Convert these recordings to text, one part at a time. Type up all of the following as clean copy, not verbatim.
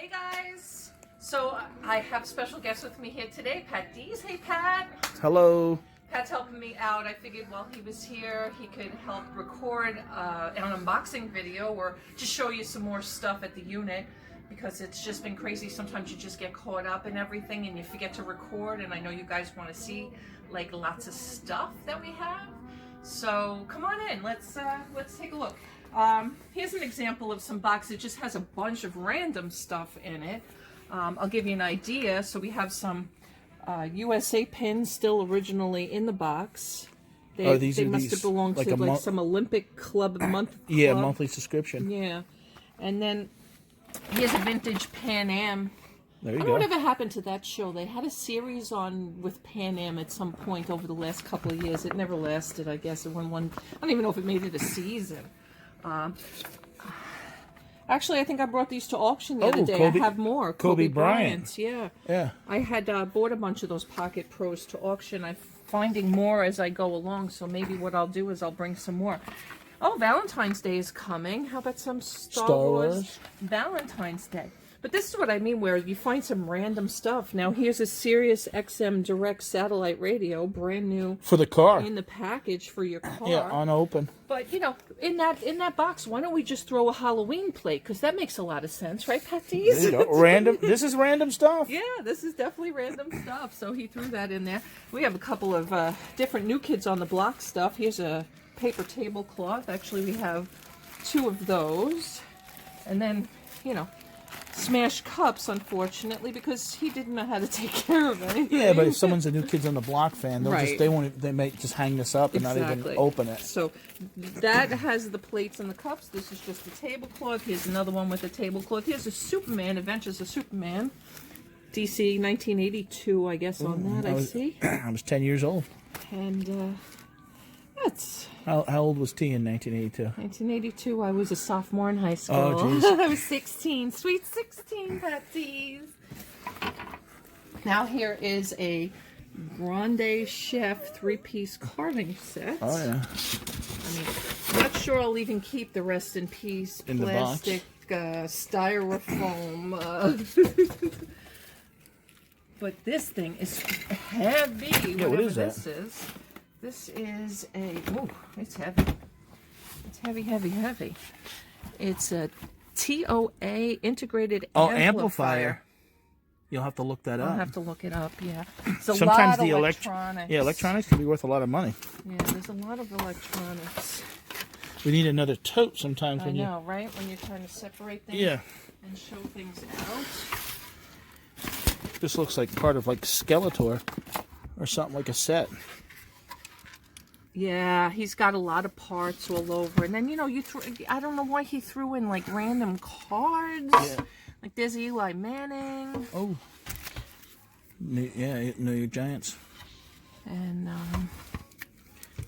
Hey guys! So I have a special guest with me here today, Patdees. Hey Pat! Hello. Pat's helping me out. I figured while he was here, he could help record an unboxing video or just show you some more stuff at the unit, because it's just been crazy. Sometimes you just get caught up in everything and you forget to record, and I know you guys want to see like lots of stuff that we have. So come on in, let's take a look. Here's an example of some boxes. It just has a bunch of random stuff in it. I'll give you an idea. So we have some USA pins still originally in the box. They must have belonged to like some Olympic club month. Yeah, monthly subscription. Yeah, and then here's a vintage Pan Am. There you I go. don't know whatever happened to that show. They had a series on with Pan Am at some point over the last couple of years. It never lasted, I guess. It won one. I don't even know if it made it a season. Actually, I think I brought these to auction the other day. I have more. Kobe Bryant. Yeah. Yeah. I had bought a bunch of those Pocket Pros to auction. I'm finding more as I go along, so maybe what I'll do is I'll bring some more. Oh, Valentine's Day is coming. How about some Star Wars Valentine's Day? But this is what I mean, where you find some random stuff. Now, here's a Sirius XM direct satellite radio, brand new. For the car. In the package for your car. Yeah, unopened. But, you know, in that box, why don't we just throw a Halloween plate? Because that makes a lot of sense, right, Patdees? You know, random. This is random stuff. Yeah, this is definitely random stuff. So he threw that in there. We have a couple of different New Kids on the Block stuff. Here's a paper tablecloth. Actually, we have two of those. And then, you know, smashed cups, unfortunately, because he didn't know how to take care of anything. Yeah, but if someone's a New Kids on the Block fan, they'll right. they may just hang this up and not even open it. So that has the plates and the cups. This is just a tablecloth. Here's another one with a tablecloth. Here's a Superman, Adventures of Superman. DC 1982, I guess, on that, I see. I was 10 years old. And that's... How old was T in 1982? 1982, I was a sophomore in high school. Oh, jeez. I was 16. Sweet 16, Patdees. Now here is a Grande Chef three-piece carving set. Oh, yeah. I mean, I'm not sure I'll even keep the rest in peace in plastic, styrofoam. But this thing is heavy. Yeah, what is that? This is a, oh, it's heavy. It's heavy, heavy, heavy. It's a TOA integrated amplifier. You'll have to look that up. I'll have to look it up, yeah. It's a Sometimes lot the of electronics. electronics can be worth a lot of money. Yeah, there's a lot of electronics. We need another tote sometimes I know, right? When you're trying to separate things and show things out. This looks like part of like Skeletor or something, like a set. Yeah, he's got a lot of parts all over. And then, you know, I don't know why he threw in, like, random cards. Yeah. Like, there's Eli Manning. Oh. Yeah, New York Giants. And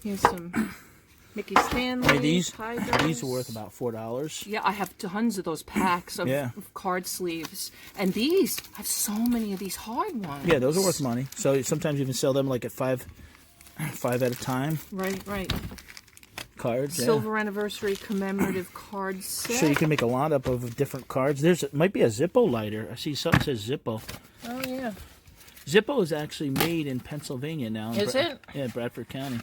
here's some Mickey Stanley. Hey, these are worth about $4. Yeah, I have tons of those packs of card sleeves. And these, I have so many of these hard ones. Yeah, those are worth money. So sometimes you can sell them like at five at a time. Right. Cards. Silver anniversary commemorative card set. So you can make a lot up of different cards. Might be a Zippo lighter. I see something that says Zippo. Oh yeah. Zippo is actually made in Pennsylvania now. Is it? Yeah, Bradford County.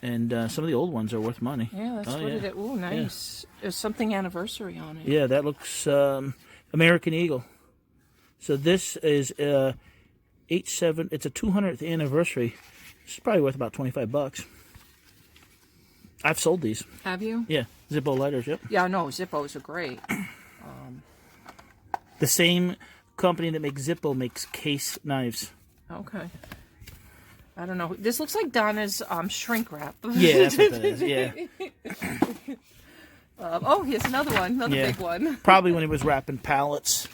And some of the old ones are worth money. Yeah, that's what it is. Ooh, nice. Yeah. There's something anniversary on it. Yeah, that looks American Eagle. So this is 87. It's a 200th anniversary. It's probably worth about $25. I've sold these. Have you? Yeah, Zippo lighters. Yep. Yeah, no, Zippos are great. The same company that makes Zippo makes case knives. Okay. I don't know. This looks like Donna's shrink wrap. Yeah, that's what that is. Yeah. Oh, here's another one. Another big one. Probably when he was wrapping pallets.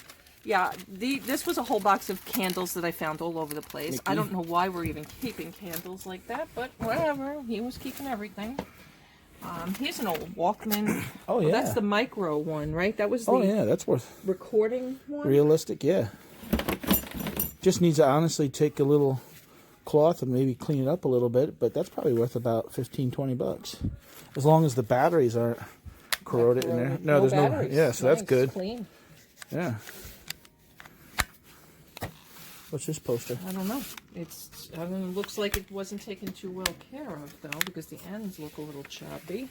Yeah, this was a whole box of candles that I found all over the place. Mickey. I don't know why we're even keeping candles like that, but whatever. He was keeping everything. Here's an old Walkman. Oh, yeah. That's the micro one, right? That was the that's worth recording one? Realistic, yeah. Just needs to honestly take a little cloth and maybe clean it up a little bit, but that's probably worth about $15-20. As long as the batteries aren't corroded in there. No, there's batteries. no. Yeah, so that's good. Clean. Yeah. What's this poster? I don't know. It looks like it wasn't taken too well care of, though, because the ends look a little choppy.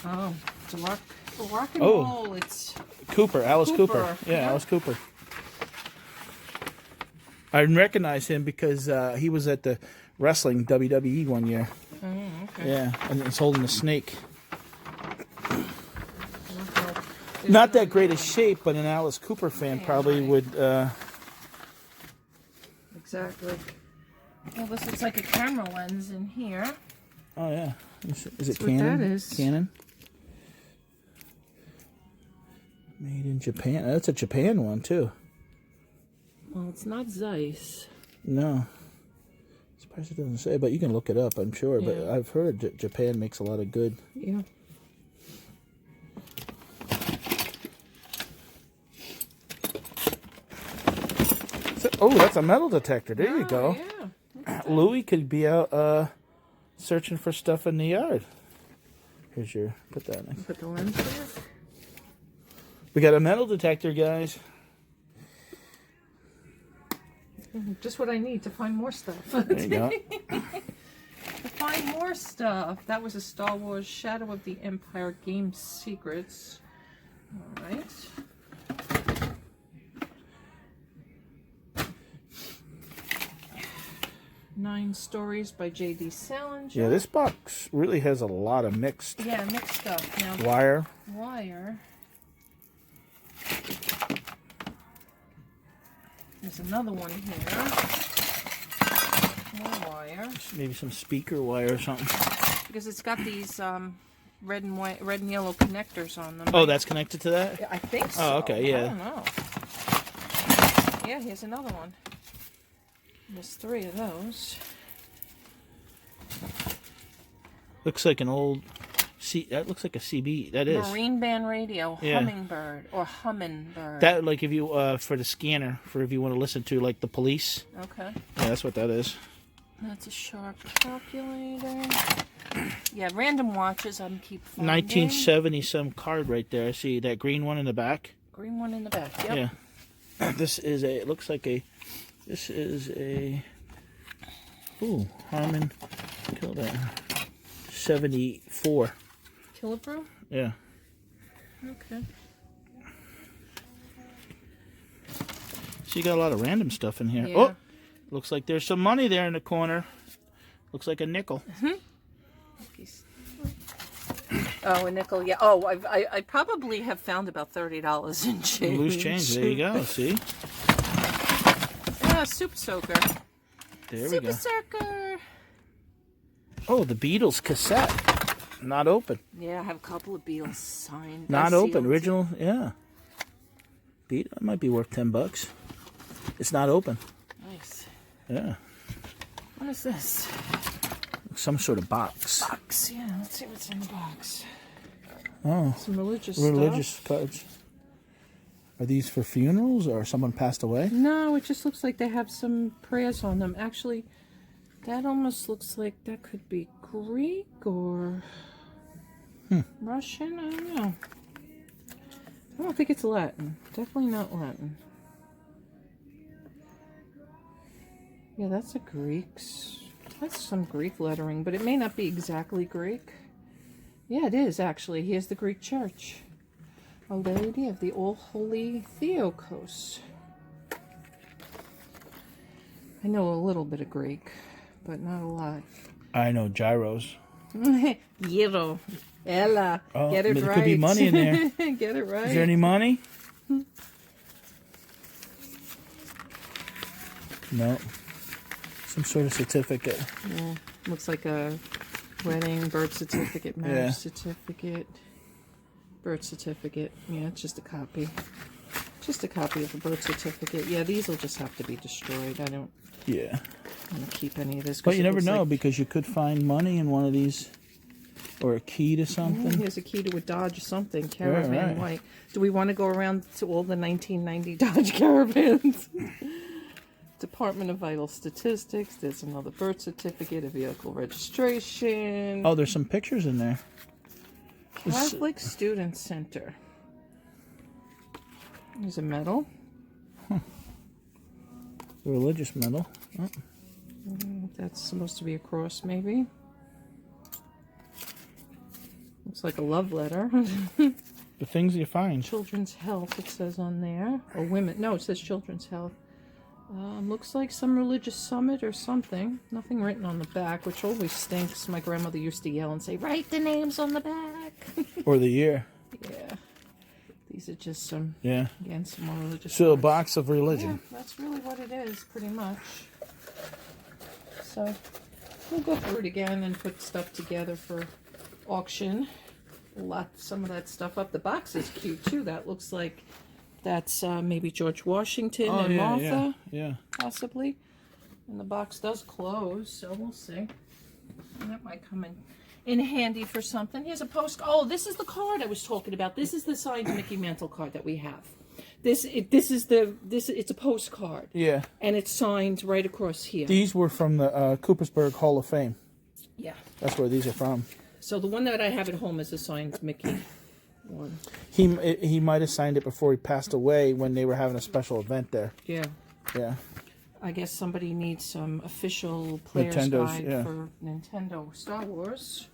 Oh, it's a rock and roll. It's Cooper, Alice Cooper. Yeah, Alice Cooper. I recognize him because he was at the wrestling WWE one year. Oh, okay. Yeah, and he's holding a snake. Not that great a shape, but an Alice Cooper fan probably would. Exactly. Well, this looks like a camera lens in here. Oh yeah, is it What Canon? that is. Canon. Made in Japan. That's a Japan one too. Well, it's not Zeiss. No. Surprised it doesn't say, but you can look it up, I'm sure. Yeah. But I've heard Japan makes a lot of good. Yeah. Oh, that's a metal detector. There you go. Yeah. Louis could be out searching for stuff in the yard. Here's your, put that in. Put the lens there. We got a metal detector, guys. Just what I need to find more stuff. There you go. To find more stuff. That was a Star Wars Shadow of the Empire Game Secrets. All right. Nine Stories by J.D. Salinger. Yeah, this box really has a lot of mixed mixed stuff. Now, wire. There's another one here. More wire. Maybe some speaker wire or something. Because it's got these red and yellow connectors on them. Oh, that's connected to that? I think so. Oh, okay, yeah. I don't know. Yeah, here's another one. There's 3 of those. Looks like an old that looks like a CB. That is. Marine band radio, Yeah. Hummingbird or Humminbird. That, like, if you for the scanner, for if you want to listen to, like, the police. Okay. Yeah, that's what that is. That's a sharp calculator. Yeah, random watches I'm keep finding. 1970 some card right there. I see that green one in the back. Green one in the back. Yep. Yeah. This is a. It looks like a. This is a. Ooh, Harman. Kill that. 74. Killebrew? Yeah. Okay. So you got a lot of random stuff in here. Yeah. Oh, looks like there's some money there in the corner. Looks like a nickel. Oh, a nickel. Yeah. Oh, I probably have found about $30 in change. Loose change. There you go. See? Super Soaker. There we go. Super Soaker. Oh, the Beatles cassette. Not open. Yeah, I have a couple of Beatles signed. Not open. sealed. Original. Yeah. That might be worth $10. It's not open. Nice. Yeah. What is this? Some sort of box. Box. Yeah, let's see what's in the box. Oh. Some religious Religious stuff. cards. Are these for funerals or someone passed away? No, it just looks like they have some prayers on them. Actually, that almost looks like that could be Greek or Russian. I don't know. I don't think it's Latin. Definitely not Latin. Yeah, that's a Greek's. That's some Greek lettering, but it may not be exactly Greek. Yeah, it is actually. Here's the Greek church. Our Lady of the All Holy Theotokos. I know a little bit of Greek, but not a lot. I know gyros. Gyro. Ella. Oh, Get it right. there could be money in there. Get it right. Is there any money? No. Some sort of certificate. Yeah. Looks like a wedding, birth certificate, marriage certificate, birth certificate. Yeah, it's just a copy. Just a copy of the birth certificate. Yeah, these will just have to be destroyed. I don't want to keep any of this. But you never know, because you could find money in one of these. Or a key to something. Here's a key to a Dodge something. Caravan right. white. Do we want to go around to all the 1990 Dodge Caravans? Department of Vital Statistics. There's another birth certificate, a vehicle registration. Oh, there's some pictures in there. Catholic Student Center. There's a medal. Religious medal. Oh. That's supposed to be a cross, maybe. Looks like a love letter. The things you find. Children's health, it says on there. Or women. No, it says children's health. Looks like some religious summit or something. Nothing written on the back, which always stinks. My grandmother used to yell and say, write the names on the back. Or the year. Yeah. These are just some, yeah. Again, some more religious. So a box of religion. Yeah, that's really what it is, pretty much. So we'll go through it again and put stuff together for auction. Some of that stuff up. The box is cute too. That looks like that's maybe George Washington and Martha, yeah, possibly. And the box does close, so we'll see. And that might come in handy for something. Here's a post. Oh, this is the card I was talking about. This is the signed Mickey Mantle card that we have. It's a postcard. Yeah. And it's signed right across here. These were from the Coopersburg Hall of Fame. Yeah. That's where these are from. So the one that I have at home is a signed Mickey one. He might have signed it before he passed away when they were having a special event there. Yeah. Yeah. I guess somebody needs some official player's guide for Nintendo Star Wars.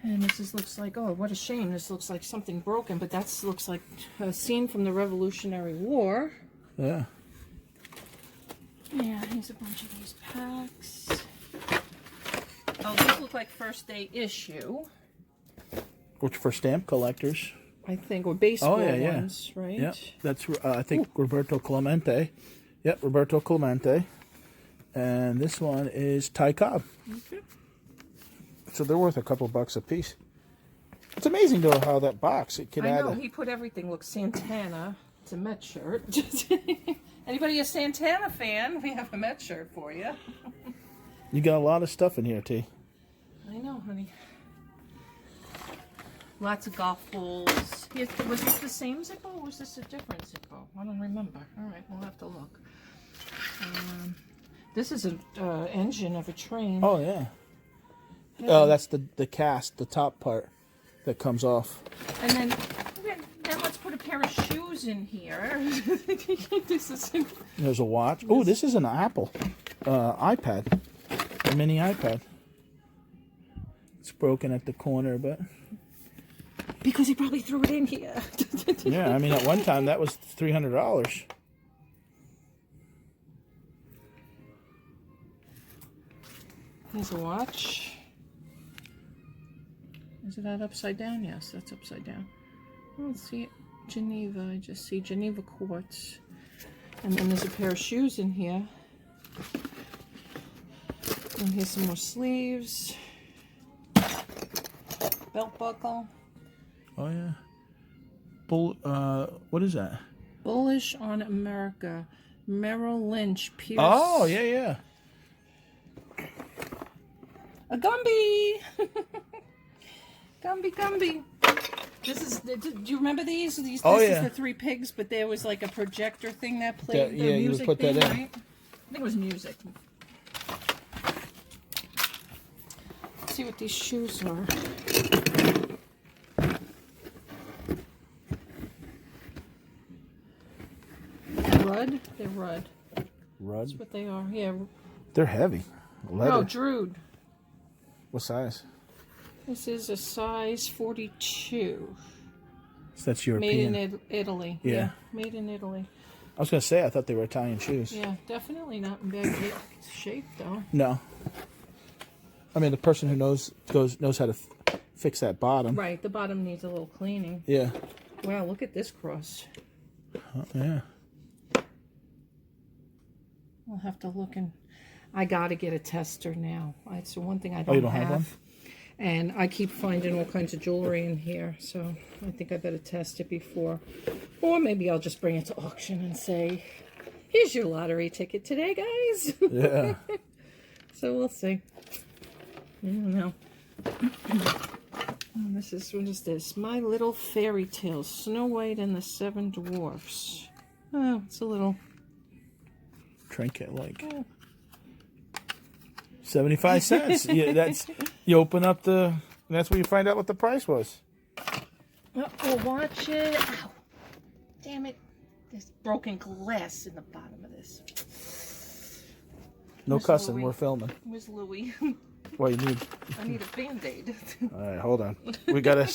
And this looks like, oh, what a shame. This looks like something broken, but that looks like a scene from the Revolutionary War. Yeah. Yeah, here's a bunch of these packs. Oh, these look like first day issue. Which for stamp collectors. I think, or baseball ones, right? Yep. That's, I think, Roberto Clemente. Yep, Roberto Clemente. And this one is Ty Cobb. Okay. So they're worth a couple bucks a piece. It's amazing, though, how that box, it could I add know, he put everything. Look, Santana. It's a Met shirt. Anybody a Santana fan? We have a Met shirt for you. You got a lot of stuff in here, T. I know, honey. Lots of golf balls. Was this the same Zippo or was this a different Zippo? I don't remember. All right, we'll have to look. This is an engine of a train. Oh, yeah. Oh, that's the cast, the top part that comes off. And then let's put a pair of shoes in here. There's a watch. Oh, this is an Apple iPad. A mini iPad. It's broken at the corner, but... Because he probably threw it in here. Yeah, I mean, at one time, that was $300. Here's a watch. Is that upside down? Yes, that's upside down. I don't see it. Geneva. I just see Geneva quartz. And then there's a pair of shoes in here. And here's some more sleeves. Belt buckle. Oh, yeah. What is that? Bullish on America. Merrill Lynch. Pierce. Oh, yeah, yeah. A Gumby! Gumby. This is, do you remember these? This is the Three Pigs, but there was like a projector thing that played the music you would put thing, that in. right? I think it was music. Let's see what these shoes are. Rudd? They're Rudd. Rudd? That's what they are, yeah. They're heavy. Leather. No, Drude. What size? This is a size 42. So that's European. Made in Italy. Yeah. Made in Italy. I was going to say, I thought they were Italian shoes. Yeah, definitely not in bad shape, though. No. I mean, the person who knows how to fix that bottom. Right, the bottom needs a little cleaning. Yeah. Wow, look at this cross. Oh, yeah. I'll have to look and... I got to get a tester now. It's the one thing I don't, you don't have one? And I keep finding all kinds of jewelry in here, so I think I better test it before. Or maybe I'll just bring it to auction and say, here's your lottery ticket today, guys. Yeah. So we'll see. I don't know. What is this? My Little Fairy Tale, Snow White and the Seven Dwarfs. Oh, it's a little... Trinket, like... 75 cents. Yeah, you open up that's where you find out what the price was. We'll watch it. Ow. Damn it. There's broken glass in the bottom of this. No Where's cussing. Louie? We're filming. Where's Louie? What you need? I need a Band-Aid. All right, hold on. We gotta